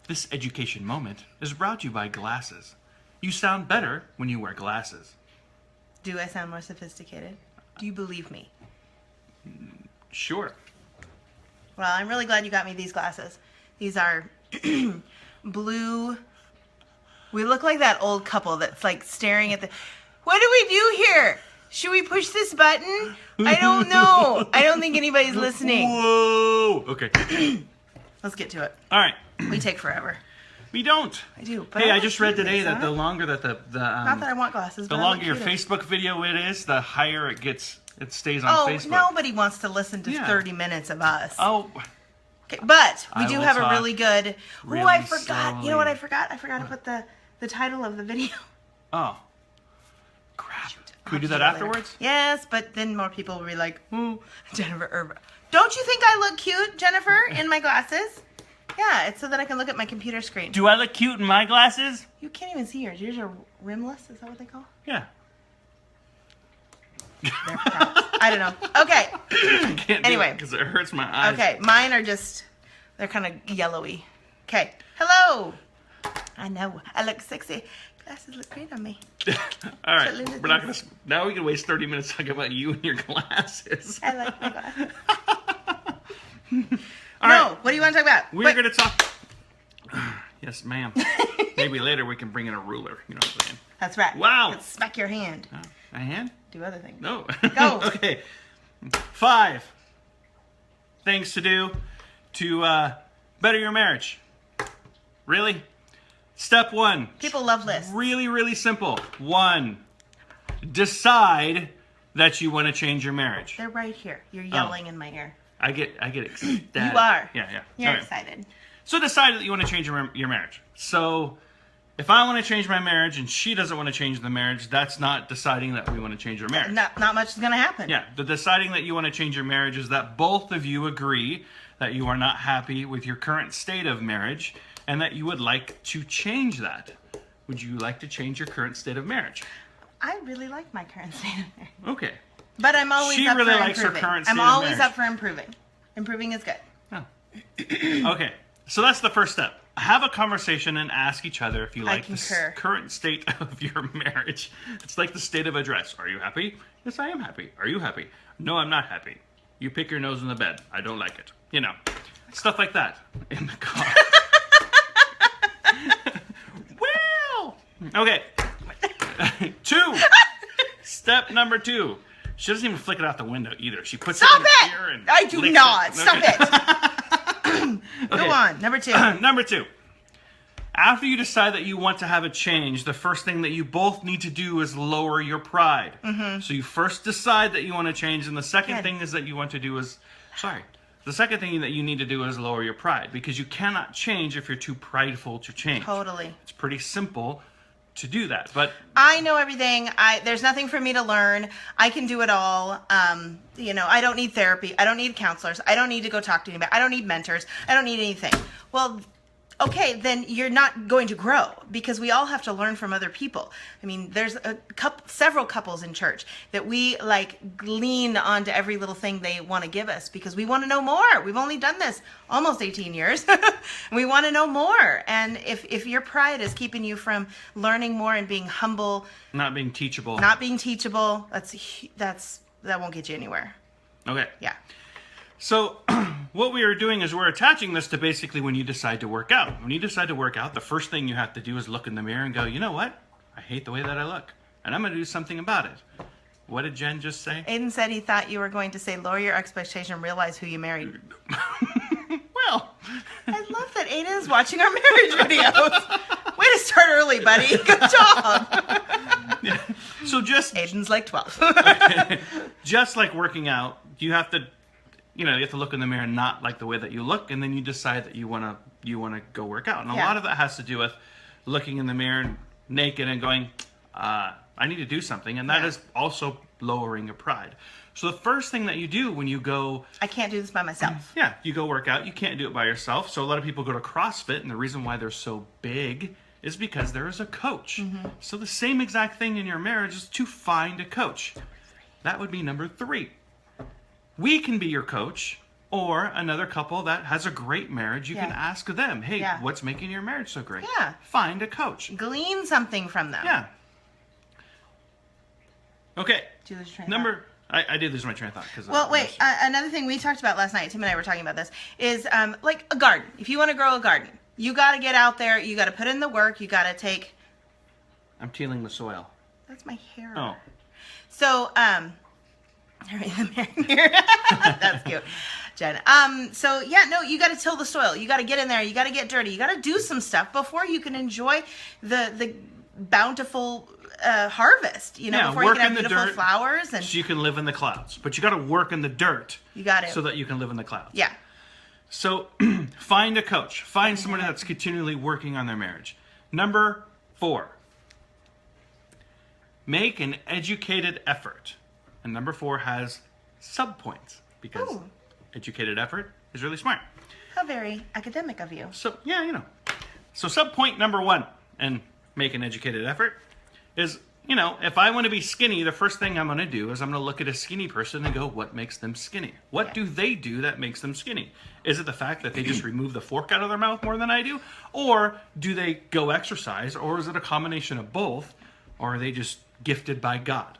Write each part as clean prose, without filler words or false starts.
This education moment is brought to you by glasses. You sound better when you wear glasses. Do I sound more sophisticated? Do you believe me? Sure. Well, I'm really glad you got me these glasses. These are blue. We look like that old couple that's like staring at the... What do we do here? Should we push this button? I don't know. I don't think anybody's listening. Whoa! Okay. Let's get to it. All right. We take forever. We don't. I do. But Hey, I like just read today this, that huh? the longer that Not that I want glasses, the but longer I your look cute. Facebook video it is, the higher it gets. It stays on Oh, Facebook. nobody wants to listen to Yeah. 30 minutes of us. Oh, Okay, but we I do will have a talk really good... really Oh, I forgot. You know what slowly. I forgot? I forgot to put the title of the video. oh, crap. Can we I'll do that later. afterwards? Yes, but then more people will be like, "Oh, Jennifer Erba." Don't you think I look cute, Jennifer, in my glasses? Yeah, it's so that I can look at my computer screen. Do I look cute in my glasses? You can't even see yours. Yours are rimless. Is that what they call? Yeah. They're props. I don't know. Okay. I can't Anyway. because it hurts my eyes. Okay, mine are just, they're kind of yellowy. Okay. Hello. I know. I look sexy. Glasses look great on me. All right. Lulu We're not thinks- gonna. Now we can waste 30 minutes talking about you and your glasses. I like my glasses. All No, right. what do you want to talk about? We're Wait. gonna talk. Yes, ma'am. Maybe later we can bring in a ruler. You know what I'm saying? That's right. Wow. Let's smack your hand. Oh, a hand? Do other things. No. Go. Okay. 5 things to do to better your marriage. Really? Step 1. People love lists. Really, really simple. 1. Decide that you want to change your marriage. They're right here. You're yelling in my ear. I get ecstatic. You are. Yeah. You're All right. excited. So decide that you want to change your marriage. So if I want to change my marriage and she doesn't want to change the marriage, that's not deciding that we want to change our marriage. Not much is going to happen. Yeah, the deciding that you want to change your marriage is that both of you agree that you are not happy with your current state of marriage and that you would like to change that. Would you like to change your current state of marriage? I really like my current state of marriage. Okay. But I'm always She up really for likes her improving. current I'm state of always marriage. up for improving. Improving is good. Oh. Okay. So that's the first step. Have a conversation and ask each other if you like the concur. current state of your marriage. It's like the state of a dress. Are you happy? Yes, I am happy. Are you happy? No, I'm not happy. You pick your nose in the bed. I don't like it. You know, stuff like that in the car. Well, okay. 2. Step number 2. She doesn't even flick it out the window either. She puts Stop it in it! here and I do licks not. it. Stop Okay. it. Okay. Go on. Number 2. Number 2. After you decide that you want to have a change, the first thing that you both need to do is lower your pride. Mm-hmm. So you first decide that you want to change, and the second Good. thing is that you want to do is, the second thing that you need to do is lower your pride, because you cannot change if you're too prideful to change. Totally. It's pretty simple to do that, but I know everything. There's nothing for me to learn. I can do it all. I don't need therapy. I don't need counselors. I don't need to go talk to anybody. I don't need mentors. I don't need anything. Well, okay, then you're not going to grow, because we all have to learn from other people. I mean, there's several couples in church that we lean onto every little thing they want to give us because we want to know more. We've only done this almost 18 years. We want to know more. And if your pride is keeping you from learning more and being humble, not being teachable. not being teachable, that won't get you anywhere. Okay. Yeah. So what we are doing is we're attaching this to basically when you decide to work out. When you decide to work out, the first thing you have to do is look in the mirror and go, you know what? I hate the way that I look, and I'm going to do something about it. What did Jen just say? Aiden said he thought you were going to say lower your expectation, realize who you married. Well, I love that Aiden is watching our marriage videos. Way to start early, buddy. Good job. so just Aiden's like 12. just like working out, you have to look in the mirror and not like the way that you look, and then you decide that you want to go work out. And a Yeah. lot of that has to do with looking in the mirror naked and going, I need to do something, and that Yeah. is also lowering your pride. So the first thing that you do when you go, I can't do this by myself. you go work out, you can't do it by yourself. So a lot of people go to CrossFit, and the reason why they're so big is because there is a coach. So the same exact thing in your marriage is to find a coach. That would be number 3. We can be your coach, or another couple that has a great marriage, you can Yeah. ask them, hey, Yeah. what's making your marriage so great? Yeah. Find a coach. Glean something from them. Yeah. Okay. Do you lose your train of thought? I did lose my train of thought. Well, wait. Another thing we talked about last night, Tim and I were talking about this, is like a garden. If you want to grow a garden, you got to get out there. You got to put in the work. You got to take. I'm tilling the soil. That's my hair. Oh. So, that's cute, Jen. So yeah, no, you got to till the soil. You got to get in there. You got to get dirty. You got to do some stuff before you can enjoy the bountiful harvest. You know, Yeah, before you work can have in the beautiful dirt flowers and so you can live in the clouds. But you got to work in the dirt. you got it. So that you can live in the clouds. Yeah. So find a coach. Find somebody that's continually working on their marriage. Number 4. Make an educated effort. And number 4 has sub-points because Ooh. educated effort is really smart. How very academic of you. So, yeah, you know. So sub-point number 1 and make an educated effort is, you know, if I want to be skinny, the first thing I'm going to do is I'm going to look at a skinny person and go, what makes them skinny? What Yeah. do they do that makes them skinny? Is it the fact that they just remove the fork out of their mouth more than I do? Or do they go exercise? Or is it a combination of both? Or are they just gifted by God?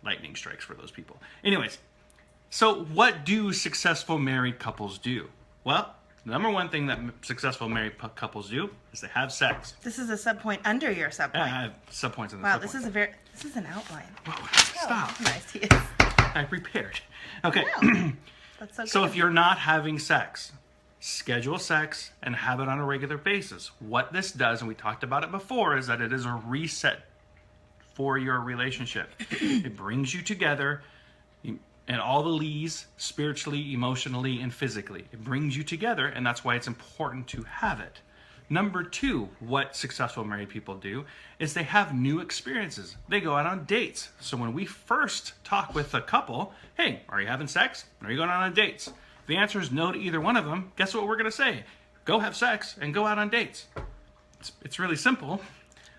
Lightning strikes for those people. Anyways, so what do successful married couples do? Well, the number 1 thing that successful married couples do is they have sex. This is a subpoint under your subpoint. Yeah, I have subpoints in the Wow, subpoint. this is an outline. Stop. Oh, nice he is. I prepared. Okay. Wow. That's so So good. if you're not having sex, schedule sex and have it on a regular basis. What this does, and we talked about it before, is that it is a reset for your relationship. It brings you together and all the lees, spiritually, emotionally, and physically. It brings you together, and that's why it's important to have it. Number 2, what successful married people do is they have new experiences. They go out on dates. So when we first talk with a couple, hey, are you having sex? Are you going out on dates? If the answer is no to either one of them, guess what we're going to say? Go have sex and go out on dates. It's really simple,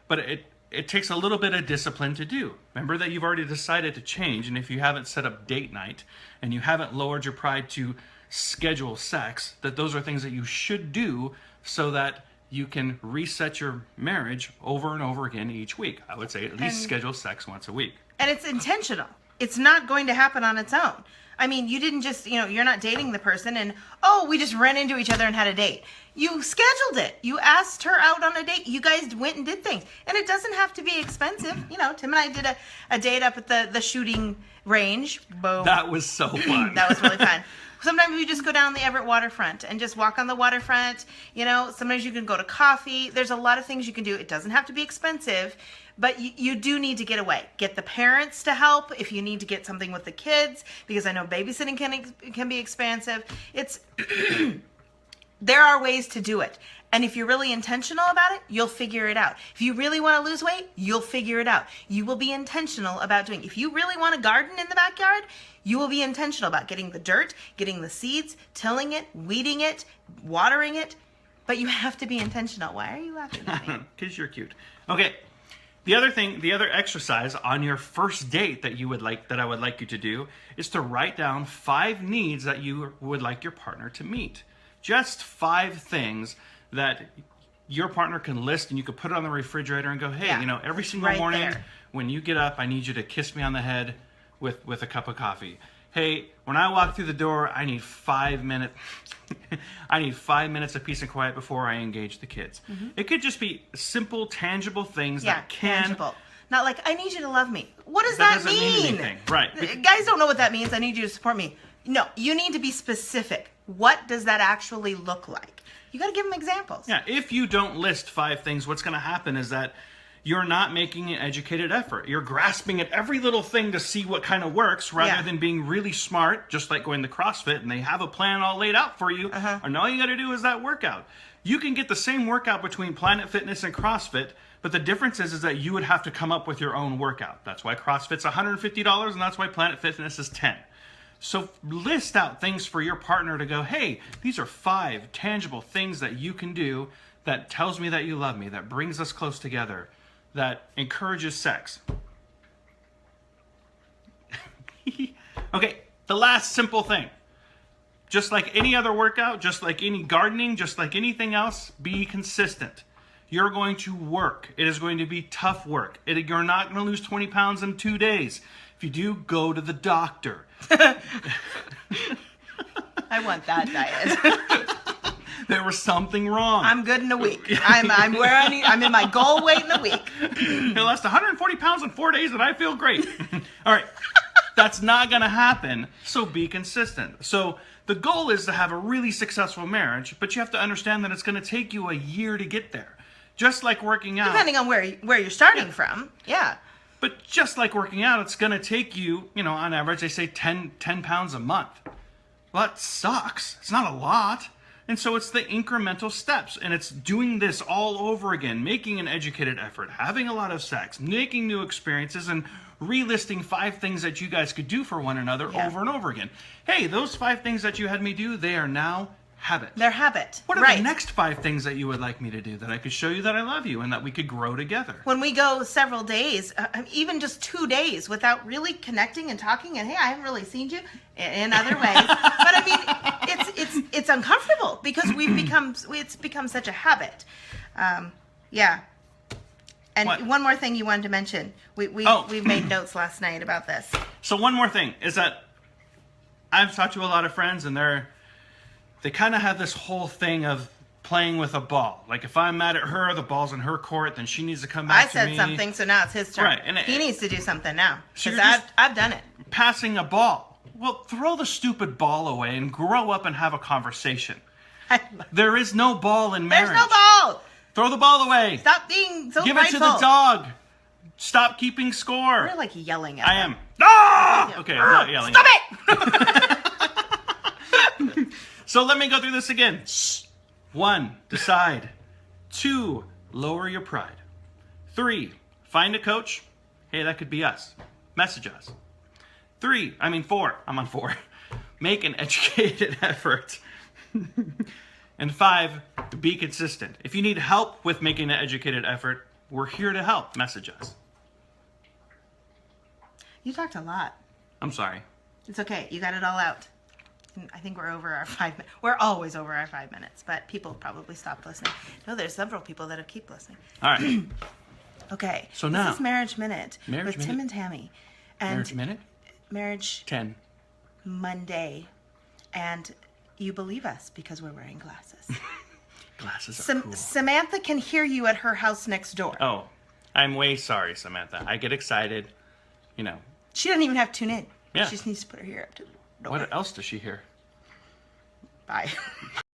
but it takes a little bit of discipline to do. Remember that you've already decided to change, and if you haven't set up date night and you haven't lowered your pride to schedule sex, that those are things that you should do so that you can reset your marriage over and over again each week. I would say at least schedule sex once a week. And it's intentional. It's not going to happen on its own. I mean, you didn't just, you're not dating the person and, oh, we just ran into each other and had a date. You scheduled it. You asked her out on a date. You guys went and did things. And it doesn't have to be expensive. Tim and I did a date up at the shooting range. Boom. That was so fun. That was really fun. Sometimes we just go down the Everett waterfront and just walk on the waterfront. Sometimes you can go to coffee. There's a lot of things you can do. It doesn't have to be expensive, but you do need to get away. Get the parents to help if you need to get something with the kids, because I know babysitting can be expensive. There are ways to do it. And if you're really intentional about it, you'll figure it out. If you really want to lose weight, you'll figure it out. You will be intentional about doing it. If you really want a garden in the backyard, you will be intentional about getting the dirt, getting the seeds, tilling it, weeding it, watering it. But you have to be intentional. Why are you laughing at me? Because you're cute. Okay. The other exercise on your first date that I would like you to do is to write down 5 needs that you would like your partner to meet. Just 5 things that your partner can list, and you could put it on the refrigerator and go, hey, Yeah. Every single Right morning there. when you get up, I need you to kiss me on the head with a cup of coffee. Hey, when I walk through the door, I need 5 minutes. I need 5 minutes of peace and quiet before I engage the kids. Mm-hmm. It could just be simple, tangible things that can. Tangible. Not like, I need you to love me. What does that doesn't mean anything. Right. Guys don't know what that means. I need you to support me. No, you need to be specific. What does that actually look like? You got to give them examples. Yeah, if you don't list 5 things, what's going to happen is that you're not making an educated effort. You're grasping at every little thing to see what kind of works rather than being really smart, just like going to CrossFit and they have a plan all laid out for you. And all you got to do is that workout. You can get the same workout between Planet Fitness and CrossFit, but the difference is that you would have to come up with your own workout. That's why CrossFit's $150 and that's why Planet Fitness is $10. So list out things for your partner to go, hey, these are 5 tangible things that you can do that tells me that you love me, that brings us close together, that encourages sex. Okay, the last simple thing. Just like any other workout, just like any gardening, just like anything else, be consistent. You're going to work. It is going to be tough work. You're not going to lose 20 pounds in 2 days. If you do, go to the doctor. I want that diet. There was something wrong. I'm good in a week. I'm where I need. I'm in my goal weight in a week. I lost 140 pounds in 4 days and I feel great. All right. That's not going to happen. So be consistent. So the goal is to have a really successful marriage, but you have to understand that it's going to take you a year to get there. Just like working out. Depending on where you're starting from. Yeah. But just like working out, it's going to take you, on average, they say 10 pounds a month. Well, that sucks. It's not a lot. And so it's the incremental steps. And it's doing this all over again, making an educated effort, having a lot of sex, making new experiences, and relisting 5 things that you guys could do for one another over and over again. Hey, those 5 things that you had me do, they are now habit. They're habit. What are the next 5 things that you would like me to do that I could show you that I love you and that we could grow together? When we go several days, even just 2 days without really connecting and talking, and hey, I haven't really seen you in other ways, but I mean, it's uncomfortable because it's become such a habit. Yeah. And one more thing you wanted to mention. We made notes last night about this. So one more thing is that I've talked to a lot of friends and they kind of have this whole thing of playing with a ball. Like if I'm mad at her, the ball's in her court, then she needs to come back to me. I said something, so now it's his turn. Right, and he needs to do something now because so I've done it. Passing a ball. Well, throw the stupid ball away and grow up and have a conversation. There is no ball in marriage. There's no ball. Throw the ball away. Stop being so Give rightful. it to the dog. Stop keeping score. You're like yelling at I them. am. Ah! Okay, I'm not yelling. Stop it! So let me go through this again. 1, decide. 2, lower your pride. 3, find a coach. Hey, that could be us. Message us. 4. I'm on 4. Make an educated effort. And 5, be consistent. If you need help with making an educated effort, we're here to help. Message us. You talked a lot. I'm sorry. It's okay. You got it all out. I think we're over our 5 minutes. We're always over our 5 minutes, but people probably stopped listening. No, there's several people that have keep listening. All right. Okay. So now. This is Marriage Minute Marriage with Tim and Tammy. And Marriage Minute? Marriage 10. Monday. And you believe us because we're wearing glasses. Glasses are cool. Samantha can hear you at her house next door. Oh, I'm way sorry, Samantha. I get excited, She doesn't even have to tune in. Yeah. She just needs to put her ear up to the door. What else does she hear? Bye.